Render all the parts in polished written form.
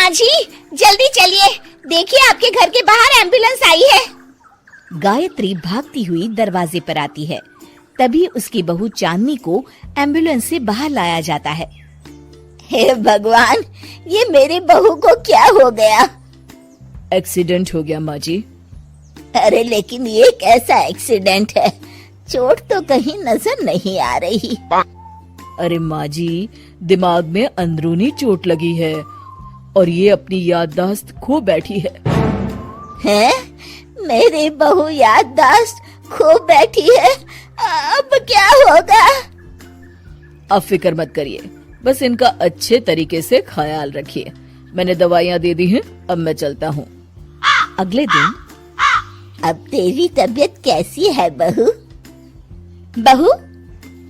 माँ जी जल्दी चलिए, देखिए आपके घर के बाहर एम्बुलेंस आई है। गायत्री भागती हुई दरवाजे पर आती है। तभी उसकी बहू चांदनी को एम्बुलेंस से बाहर लाया जाता है। हे भगवान, ये मेरी बहू को क्या हो गया? एक्सीडेंट हो गया माँ जी। अरे लेकिन ये कैसा एक्सीडेंट है? चोट तो कहीं नजर नहीं आ रही। अरे माँ जी, दिमाग में अंदरूनी चोट लगी है और ये अपनी याददाश्त खो बैठी है। हैं? मेरी बहू याददाश्त खो बैठी है, अब क्या होगा? अब फिक्र मत करिए, बस इनका अच्छे तरीके से ख्याल रखिए। मैंने दवाइयाँ दे दी हैं, अब मैं चलता हूँ। अगले दिन अब तेरी तबीयत कैसी है बहू? बहू?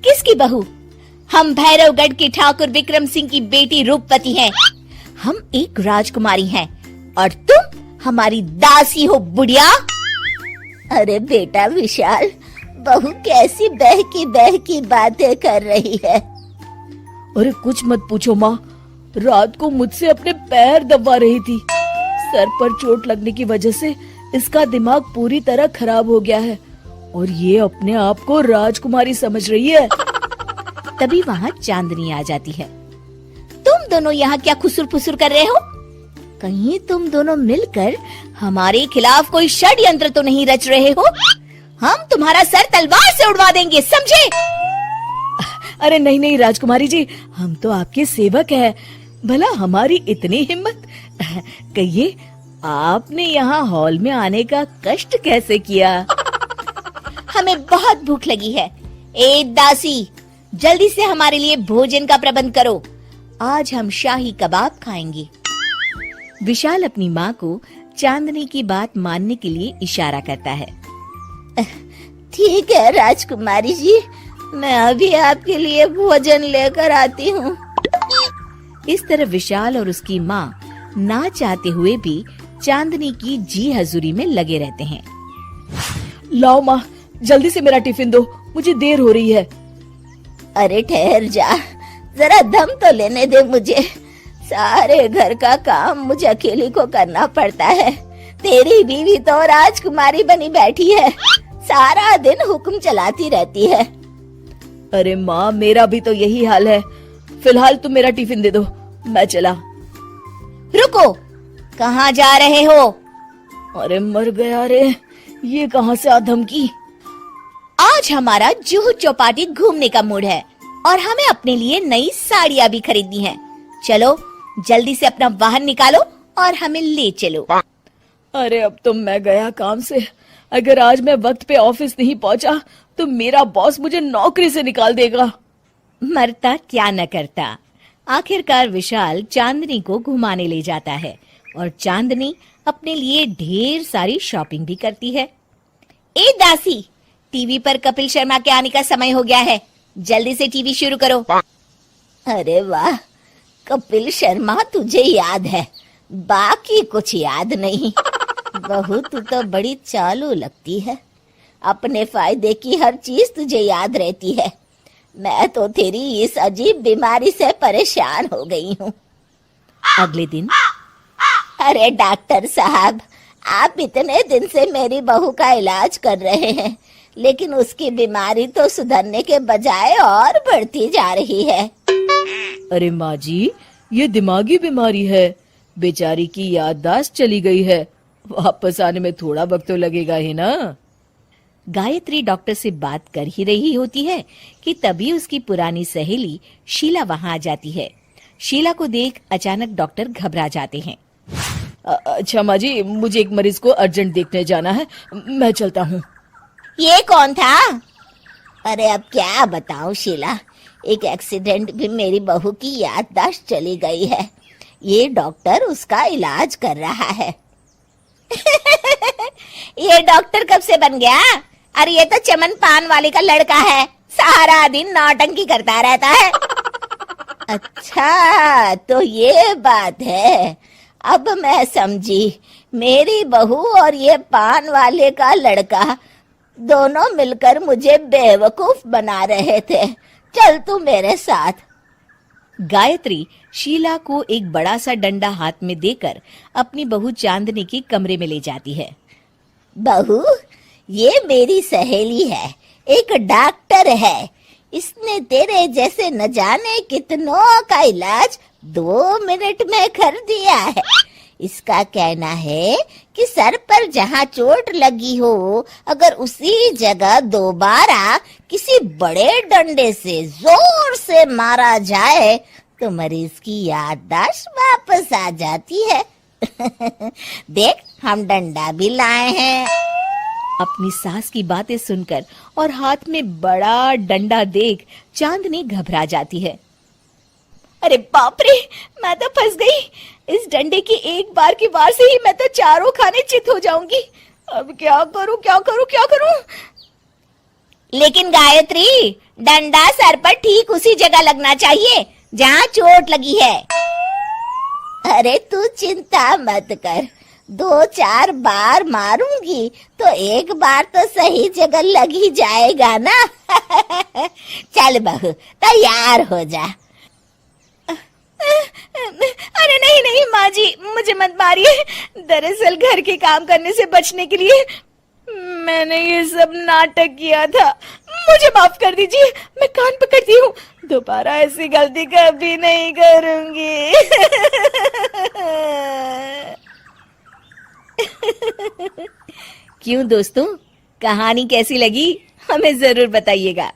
किसकी बहू? हम भैरवगढ़ के ठाकुर विक्रम सिंह की बेटी रूपवती हैं। हम एक राजकुमारी हैं और तुम हमारी दासी हो बुढ़िया। अरे बेटा विशाल, बहू कैसी बहकी बातें कर रही है। अरे कुछ मत पूछो माँ, रात को मुझसे अपने पैर दबा रही थी। सर पर चोट लगने की वजह से इसका दिमाग पूरी तरह खराब हो गया है और ये अपने आप को राजकुमारी समझ रही है। तभी वहाँ चांदनी आ जाती है। तुम दोनों यहाँ क्या खुसुर फुसुर कर रहे हो? कहीं तुम दोनों मिलकर हमारे खिलाफ कोई षड्यंत्र तो नहीं रच रहे हो? हम तुम्हारा सर तलवार से उड़वा देंगे, समझे? अरे नहीं नहीं राजकुमारी जी, हम तो आपके सेवक हैं। भला हमारी इतनी हिम्मत? कहिए, आपने यहाँ हॉल में आने का कष्ट कैसे किया? हमें बहुत भूख लगी है। ए दासी, जल्दी से हमारे लिए भोजन का प्रबंध करो। आज हम शाही कबाब खाएंगे। विशाल अपनी माँ को चांदनी की बात मानने के लिए इशारा करता है। ठीक है राजकुमारी जी, मैं अभी आपके लिए भोजन लेकर आती हूँ। इस तरह विशाल और उसकी माँ ना चाहते हुए भी चांदनी की जी हजूरी में लगे रहते हैं। लाओ माँ, जल्दी से मेरा टिफिन दो, मुझे देर हो रही है। अरे ठहर जा, जरा दम तो लेने दे मुझे। सारे घर का काम मुझे अकेली को करना पड़ता है। तेरी बीवी तो राजकुमारी बनी बैठी है, सारा दिन हुक्म चलाती रहती है। अरे माँ, मेरा भी तो यही हाल है। फिलहाल तुम मेरा टिफिन दे दो, मैं चला। रुको, कहाँ जा रहे हो? अरे मर गया रे, ये कहाँ से आ धमकी? आज हमारा जुहू चौपाटी घूमने का मूड है और हमें अपने लिए नई साड़ियाँ भी खरीदनी है। चलो जल्दी से अपना वाहन निकालो और हमें ले चलो। अरे अब तो मैं गया काम से। अगर आज मैं वक्त पे ऑफिस नहीं पहुंचा तो मेरा बॉस मुझे नौकरी से निकाल देगा। मरता क्या न करता। आखिरकार विशाल चांदनी को घुमाने ले जाता है और चांदनी अपने लिए ढेर सारी शॉपिंग भी करती है। ए दासी, टीवी पर कपिल शर्मा के आने का समय हो गया है, जल्दी से टीवी शुरू करो। अरे वाह, कपिल शर्मा तुझे याद है, बाकी कुछ याद नहीं। बहू तू तो बड़ी चालू लगती है, अपने फायदे की हर चीज तुझे याद रहती है। मैं तो तेरी इस अजीब बीमारी से परेशान हो गई हूँ। अगले दिन, अरे डॉक्टर साहब, आप इतने दिन से मेरी बहू का इलाज कर रहे हैं, लेकिन उसकी बीमारी तो सुधरने के बजाय और बढ़ती जा रही है। अरे माँ जी, ये दिमागी बीमारी है। बेचारी की याददाश्त चली गई है, वापस आने में थोड़ा वक्त तो लगेगा ही ना। गायत्री डॉक्टर से बात कर ही रही होती है कि तभी उसकी पुरानी सहेली शीला वहाँ आ जाती है। शीला को देख अचानक डॉक्टर घबरा जाते हैं। अच्छा माँ जी, मुझे एक मरीज को अर्जेंट देखने जाना है, मैं चलता हूँ। ये कौन था? अरे अब क्या बताऊं शीला, एक एक्सीडेंट भी मेरी बहू की याददाश्त चली गई है। ये डॉक्टर उसका इलाज कर रहा है। ये डॉक्टर कब से बन गया? अरे ये तो चमन पान वाले का लड़का है, सारा दिन नौटंकी करता रहता है। अच्छा तो ये बात है, अब मैं समझी। मेरी बहू और ये पान वाले का लड़का दोनों मिलकर मुझे बेवकूफ बना रहे थे। चल तू मेरे साथ। गायत्री शीला को एक बड़ा सा डंडा हाथ में देकर अपनी बहू चांदनी के कमरे में ले जाती है। बहू, ये मेरी सहेली है, एक डॉक्टर है। इसने तेरे जैसे न जाने कितनों का इलाज 2 मिनट में कर दिया है। इसका कहना है कि सर पर जहाँ चोट लगी हो, अगर उसी जगह दोबारा किसी बड़े डंडे से जोर से मारा जाए तो मरीज की याददाश्त वापस आ जाती है। देख, हम डंडा भी लाए हैं। अपनी सास की बातें सुनकर और हाथ में बड़ा डंडा देख चांदनी घबरा जाती है। अरे बाप रे, मैं तो फंस गई। इस डंडे की एक बार की वार से ही मैं तो चारों खाने चित हो जाऊंगी। अब क्या करूं, क्या करूं, क्या करूं? लेकिन गायत्री, डंडा सर पर ठीक उसी जगह लगना चाहिए जहां चोट लगी है। अरे तू चिंता मत कर, 2-4 बार मारूंगी तो एक बार तो सही जगह लग ही जाएगा ना। चल बहू, तैयार हो जा। अरे नहीं नहीं माँ जी, मुझे मत मारिए। दरअसल घर के काम करने से बचने के लिए मैंने ये सब नाटक किया था। मुझे माफ कर दीजिए, मैं कान पकड़ती हूँ। दोबारा ऐसी गलती कभी नहीं करूंगी। क्यों दोस्तों, कहानी कैसी लगी हमें जरूर बताइएगा।